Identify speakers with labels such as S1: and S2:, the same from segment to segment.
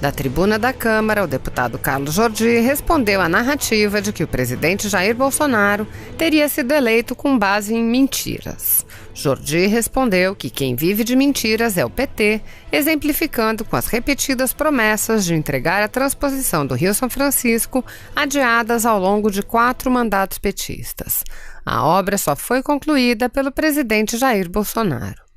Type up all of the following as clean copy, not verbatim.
S1: Da tribuna da Câmara, o deputado Carlos Jordi respondeu à narrativa de que o presidente Jair Bolsonaro teria sido eleito com base em mentiras. Jordi respondeu que quem vive de mentiras é o PT, exemplificando com as repetidas promessas de entregar a transposição do Rio São Francisco, adiadas ao longo de 4 mandatos petistas. A obra só foi concluída pelo presidente Jair Bolsonaro.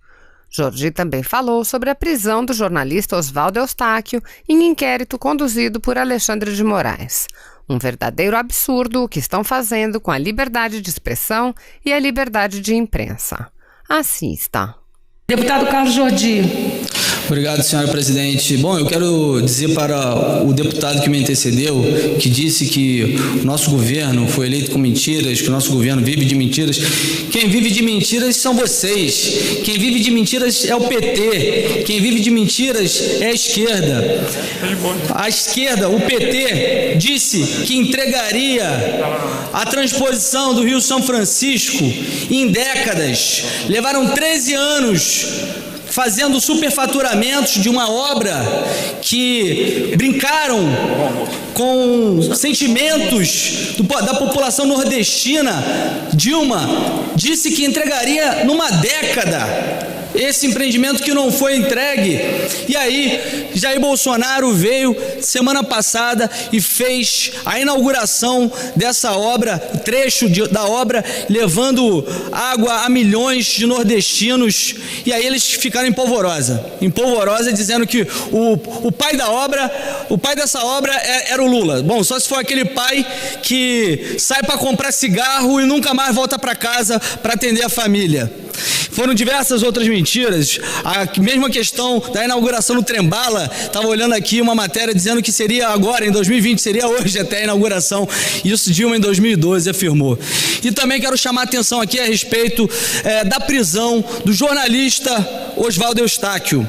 S1: Jordi também falou sobre a prisão do jornalista Oswaldo Eustáquio em inquérito conduzido por Alexandre de Moraes. Um verdadeiro absurdo o que estão fazendo com a liberdade de expressão e a liberdade de imprensa. Assista.
S2: Deputado Carlos Jordi.
S3: Obrigado, senhora presidente. Bom, eu quero dizer para o deputado que me antecedeu, que disse que o nosso governo foi eleito com mentiras, que o nosso governo vive de mentiras. Quem vive de mentiras são vocês. Quem vive de mentiras é o PT. Quem vive de mentiras é a esquerda. A esquerda, o PT, disse que entregaria a transposição do Rio São Francisco em décadas. Levaram 13 anos fazendo superfaturamentos de uma obra que brincaram com sentimentos da população nordestina. Dilma disse que entregaria numa década esse empreendimento que não foi entregue. E aí, Jair Bolsonaro veio semana passada e fez a inauguração dessa obra, trecho da obra, levando água a milhões de nordestinos. E aí eles ficaram em polvorosa, dizendo que o pai da obra, o pai dessa obra era o Lula. Bom, só se for aquele pai que sai para comprar cigarro e nunca mais volta para casa para atender a família. Foram diversas outras mentiras. A mesma questão da inauguração do Trem-Bala, estava olhando aqui uma matéria dizendo que seria agora, em 2020, seria hoje até a inauguração. Isso Dilma em 2012 afirmou. E também quero chamar a atenção aqui a respeito da prisão do jornalista Oswaldo Eustáquio.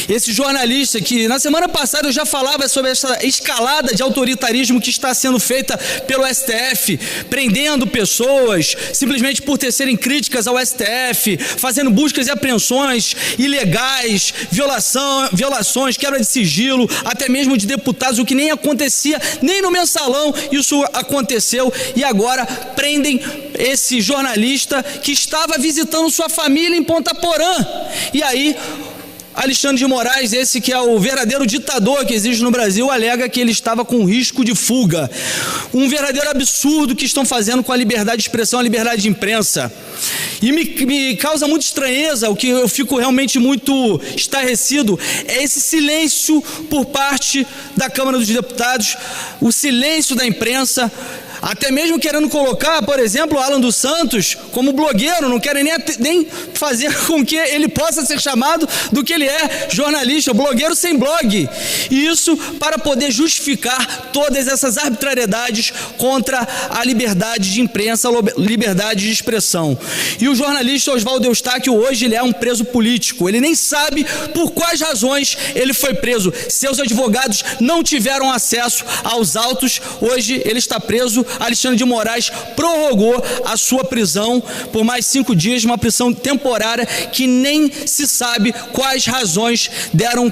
S3: Esse jornalista que na semana passada eu já falava sobre essa escalada de autoritarismo que está sendo feita pelo STF, prendendo pessoas simplesmente por tecerem críticas ao STF, fazendo buscas e apreensões ilegais, violações, quebra de sigilo, até mesmo de deputados, o que nem acontecia, nem no mensalão isso aconteceu, e agora prendem esse jornalista que estava visitando sua família em Ponta Porã. E aí Alexandre de Moraes, esse que é o verdadeiro ditador que existe no Brasil, alega que ele estava com risco de fuga. Um verdadeiro absurdo que estão fazendo com a liberdade de expressão, a liberdade de imprensa. E me causa muita estranheza, o que eu fico realmente muito estarrecido, é esse silêncio por parte da Câmara dos Deputados, o silêncio da imprensa, até mesmo querendo colocar, por exemplo, Alan dos Santos como blogueiro, não querem nem fazer com que ele possa ser chamado do que ele é, jornalista, blogueiro sem blog. E isso para poder justificar todas essas arbitrariedades contra a liberdade de imprensa, a liberdade de expressão. E o jornalista Oswaldo Eustáquio hoje ele é um preso político, ele nem sabe por quais razões ele foi preso. Seus advogados não tiveram acesso aos autos, hoje ele está preso. Alexandre de Moraes prorrogou a sua prisão por mais 5 dias, uma prisão temporária que nem se sabe quais razões deram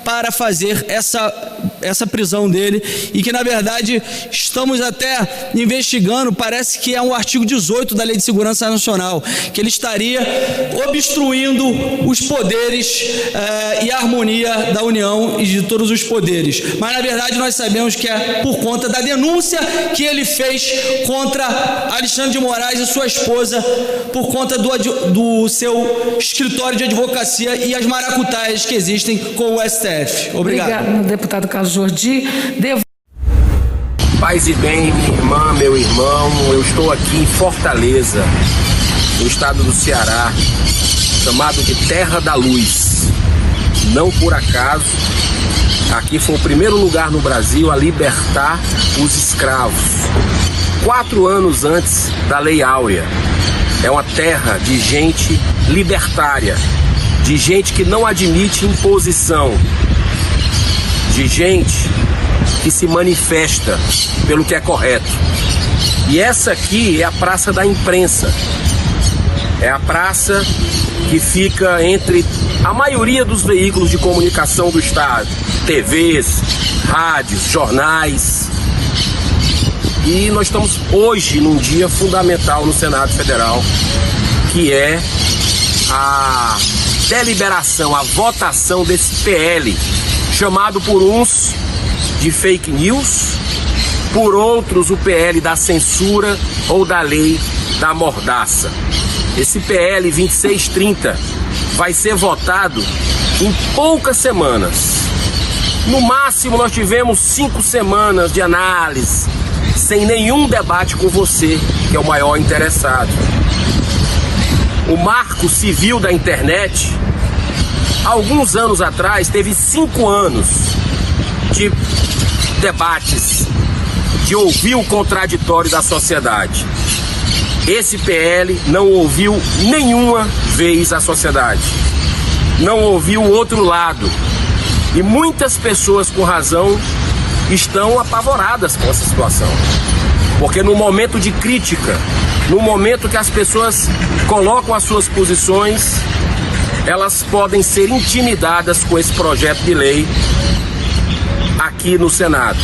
S3: para fazer essa prisão dele, e que na verdade estamos até investigando, parece que é um artigo 18 da Lei de Segurança Nacional, que ele estaria obstruindo os poderes e a harmonia da União e de todos os poderes. Mas na verdade nós sabemos que é por conta da denúncia que ele fez contra Alexandre de Moraes e sua esposa, por conta do seu escritório de advocacia e as maracutaias que existem com o STF. Obrigado,
S2: deputado Carlos Jordi.
S4: Paz e bem, minha irmã, meu irmão, eu estou aqui em Fortaleza, no estado do Ceará, chamado de Terra da Luz. Não por acaso, aqui foi o primeiro lugar no Brasil a libertar os escravos, 4 anos antes da Lei Áurea. É uma terra de gente libertária, de gente que não admite imposição, de gente que se manifesta pelo que é correto. E essa aqui é a Praça da Imprensa. É a praça que fica entre a maioria dos veículos de comunicação do estado, TVs, rádios, jornais. E nós estamos hoje num dia fundamental no Senado Federal, que é a deliberação, a votação desse PL, chamado por uns de fake news, por outros o PL da censura ou da lei da mordaça. Esse PL 2630 vai ser votado em poucas semanas. No máximo nós tivemos 5 semanas de análise, sem nenhum debate com você, que é o maior interessado. O Marco Civil da Internet, alguns anos atrás, teve 5 anos de debates, de ouvir o contraditório da sociedade. Esse PL não ouviu nenhuma vez a sociedade, não ouviu o outro lado. E muitas pessoas, com razão, estão apavoradas com essa situação. Porque no momento de crítica, no momento que as pessoas colocam as suas posições, elas podem ser intimidadas com esse projeto de lei aqui no Senado.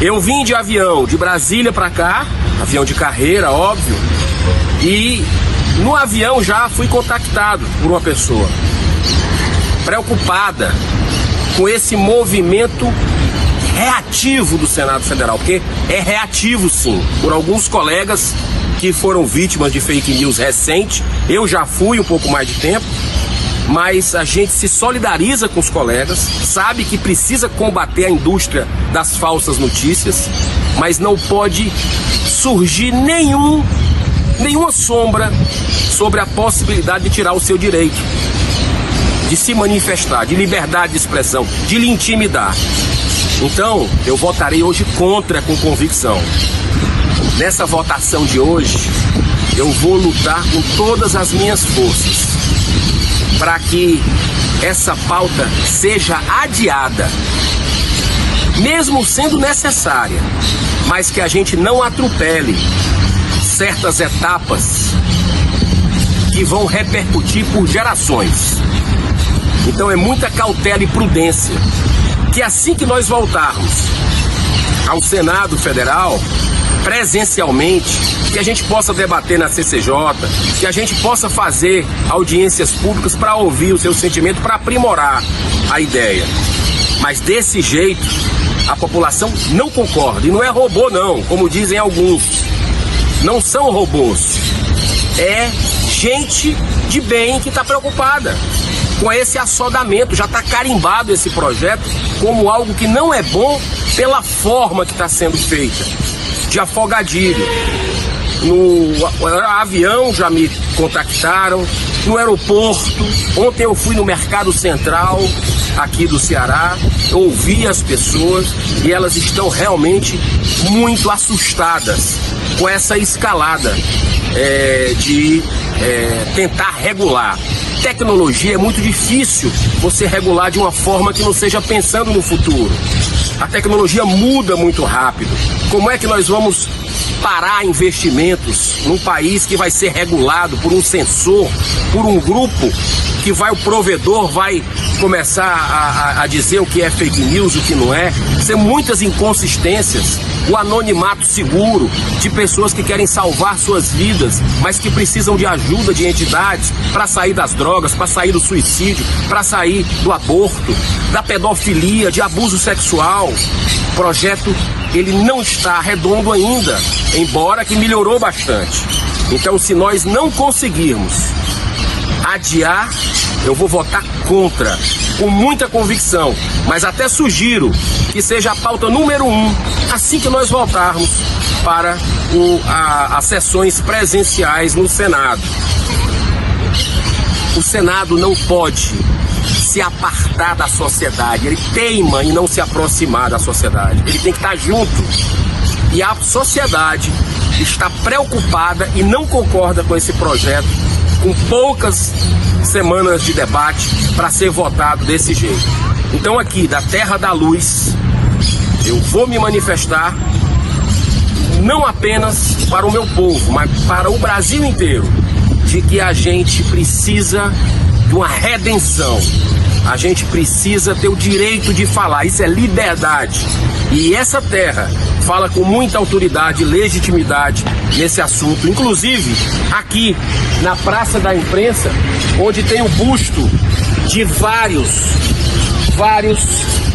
S4: Eu vim de avião de Brasília para cá, avião de carreira, óbvio, e no avião já fui contactado por uma pessoa preocupada com esse movimento reativo do Senado Federal, porque é reativo sim, por alguns colegas que foram vítimas de fake news recente. Eu já fui um pouco mais de tempo, mas a gente se solidariza com os colegas, sabe que precisa combater a indústria das falsas notícias, mas não pode surgir nenhuma sombra sobre a possibilidade de tirar o seu direito de se manifestar, de liberdade de expressão, de lhe intimidar. Então, eu votarei hoje contra com convicção. Nessa votação de hoje, eu vou lutar com todas as minhas forças para que essa pauta seja adiada, mesmo sendo necessária, mas que a gente não atropele certas etapas que vão repercutir por gerações. Então é muita cautela e prudência, que assim que nós voltarmos ao Senado Federal, presencialmente, que a gente possa debater na CCJ, que a gente possa fazer audiências públicas para ouvir o seu sentimento, para aprimorar a ideia. Mas desse jeito, a população não concorda. E não é robô não, como dizem alguns. Não são robôs. É gente de bem que está preocupada com esse assodamento. Já está carimbado esse projeto como algo que não é bom pela forma que está sendo feita, de afogadilho. No avião já me contactaram, no aeroporto. Ontem eu fui no Mercado Central aqui do Ceará, ouvi as pessoas e elas estão realmente muito assustadas com essa escalada de tentar regular. Tecnologia é muito difícil você regular de uma forma que não seja pensando no futuro. A tecnologia muda muito rápido. Como é que nós vamos parar investimentos num país que vai ser regulado por um censor, por um grupo que o provedor vai começar a dizer o que é fake news, o que não é? São muitas inconsistências. O anonimato seguro de pessoas que querem salvar suas vidas, mas que precisam de ajuda de entidades para sair das drogas, para sair do suicídio, para sair do aborto, da pedofilia, de abuso sexual. O projeto, ele não está redondo ainda, embora que melhorou bastante. Então, se nós não conseguirmos adiar, eu vou votar contra, com muita convicção, mas até sugiro que seja a pauta número 1, assim que nós voltarmos para as sessões presenciais no Senado. O Senado não pode se apartar da sociedade, ele teima em não se aproximar da sociedade, ele tem que estar junto. E a sociedade está preocupada e não concorda com esse projeto, com poucas semanas de debate para ser votado desse jeito. Então aqui, da Terra da Luz, eu vou me manifestar não apenas para o meu povo, mas para o Brasil inteiro, de que a gente precisa de uma redenção. A gente precisa ter o direito de falar, isso é liberdade. E essa terra fala com muita autoridade e legitimidade nesse assunto. Inclusive, aqui na Praça da Imprensa, onde tem o busto de vários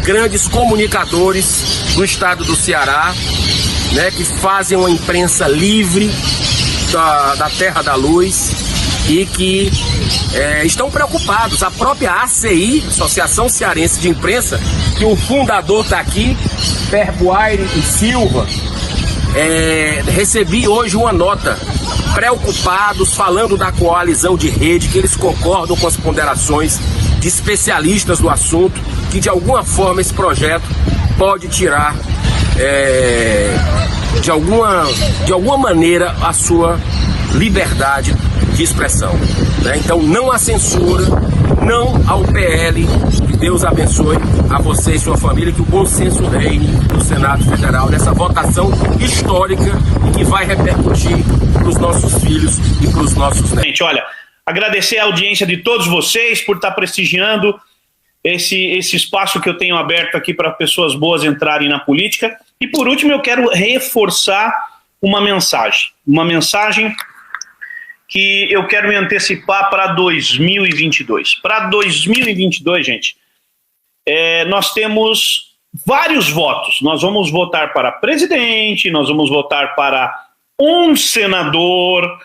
S4: grandes comunicadores do estado do Ceará, né, que fazem uma imprensa livre da Terra da Luz e que estão preocupados. A própria ACI, Associação Cearense de Imprensa, que o fundador está aqui, Perbuaire e Silva, recebi hoje uma nota, preocupados, falando da coalizão de rede, que eles concordam com as ponderações de especialistas do assunto, que de alguma forma esse projeto pode tirar de alguma maneira a sua liberdade de expressão, né? Então não há censura, não ao PL, que Deus abençoe a você e sua família, que o bom senso reine no Senado Federal nessa votação histórica e que vai repercutir para os nossos filhos e para os nossos netos.
S5: Gente, olha, agradecer a audiência de todos vocês por estar prestigiando esse espaço que eu tenho aberto aqui para pessoas boas entrarem na política. E por último eu quero reforçar uma mensagem que eu quero me antecipar para 2022. Para 2022, gente, nós temos vários votos. Nós vamos votar para presidente, nós vamos votar para um senador,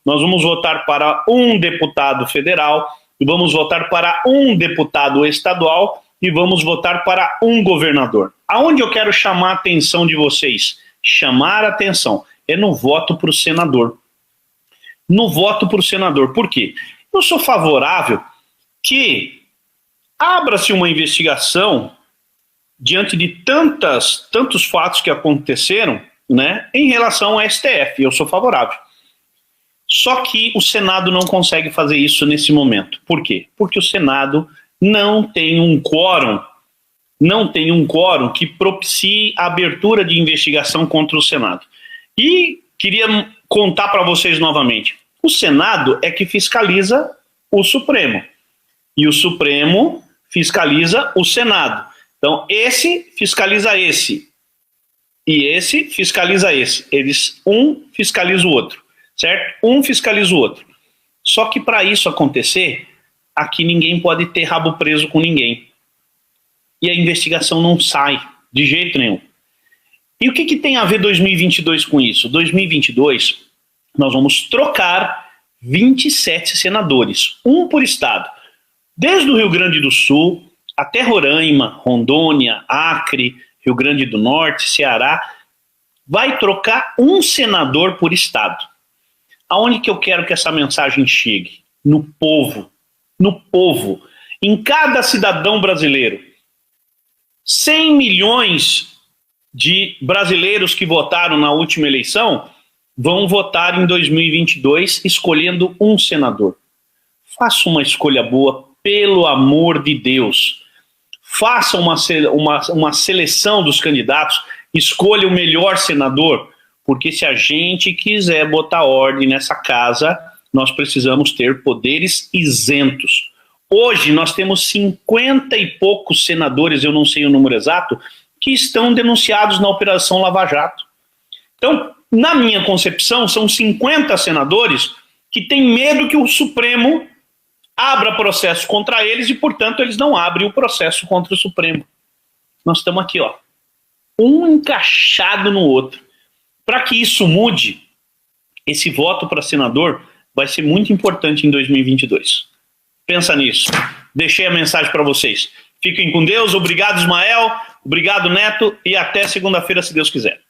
S5: nós vamos votar para um deputado federal, e vamos votar para um deputado estadual e vamos votar para um governador. Aonde eu quero chamar a atenção de vocês? Chamar a atenção é no voto para o senador. No voto para o senador. Por quê? Eu sou favorável que abra-se uma investigação diante de tantos fatos que aconteceram, né, em relação ao STF. Eu sou favorável. Só que o Senado não consegue fazer isso nesse momento. Por quê? Porque o Senado não tem um quórum que propicie a abertura de investigação contra o Senado. E queria contar para vocês novamente. O Senado é que fiscaliza o Supremo. E o Supremo fiscaliza o Senado. Então, esse fiscaliza esse. E esse fiscaliza esse. Um fiscaliza o outro. Certo? Um fiscaliza o outro. Só que para isso acontecer, aqui ninguém pode ter rabo preso com ninguém. E a investigação não sai de jeito nenhum. E o que tem a ver 2022 com isso? 2022, nós vamos trocar 27 senadores, um por estado. Desde o Rio Grande do Sul até Roraima, Rondônia, Acre, Rio Grande do Norte, Ceará, vai trocar um senador por estado. Aonde que eu quero que essa mensagem chegue? No povo. No povo. Em cada cidadão brasileiro. 100 milhões de brasileiros que votaram na última eleição vão votar em 2022 escolhendo um senador. Faça uma escolha boa, pelo amor de Deus. Faça uma seleção dos candidatos, escolha o melhor senador, porque se a gente quiser botar ordem nessa casa, nós precisamos ter poderes isentos. Hoje nós temos 50 e poucos senadores, eu não sei o número exato, que estão denunciados na Operação Lava Jato. Então, na minha concepção, são 50 senadores que têm medo que o Supremo abra processo contra eles e, portanto, eles não abrem o processo contra o Supremo. Nós estamos aqui, ó, um encaixado no outro. Para que isso mude, esse voto para senador vai ser muito importante em 2022. Pensa nisso. Deixei a mensagem para vocês. Fiquem com Deus. Obrigado, Ismael. Obrigado, Neto. E até segunda-feira, se Deus quiser.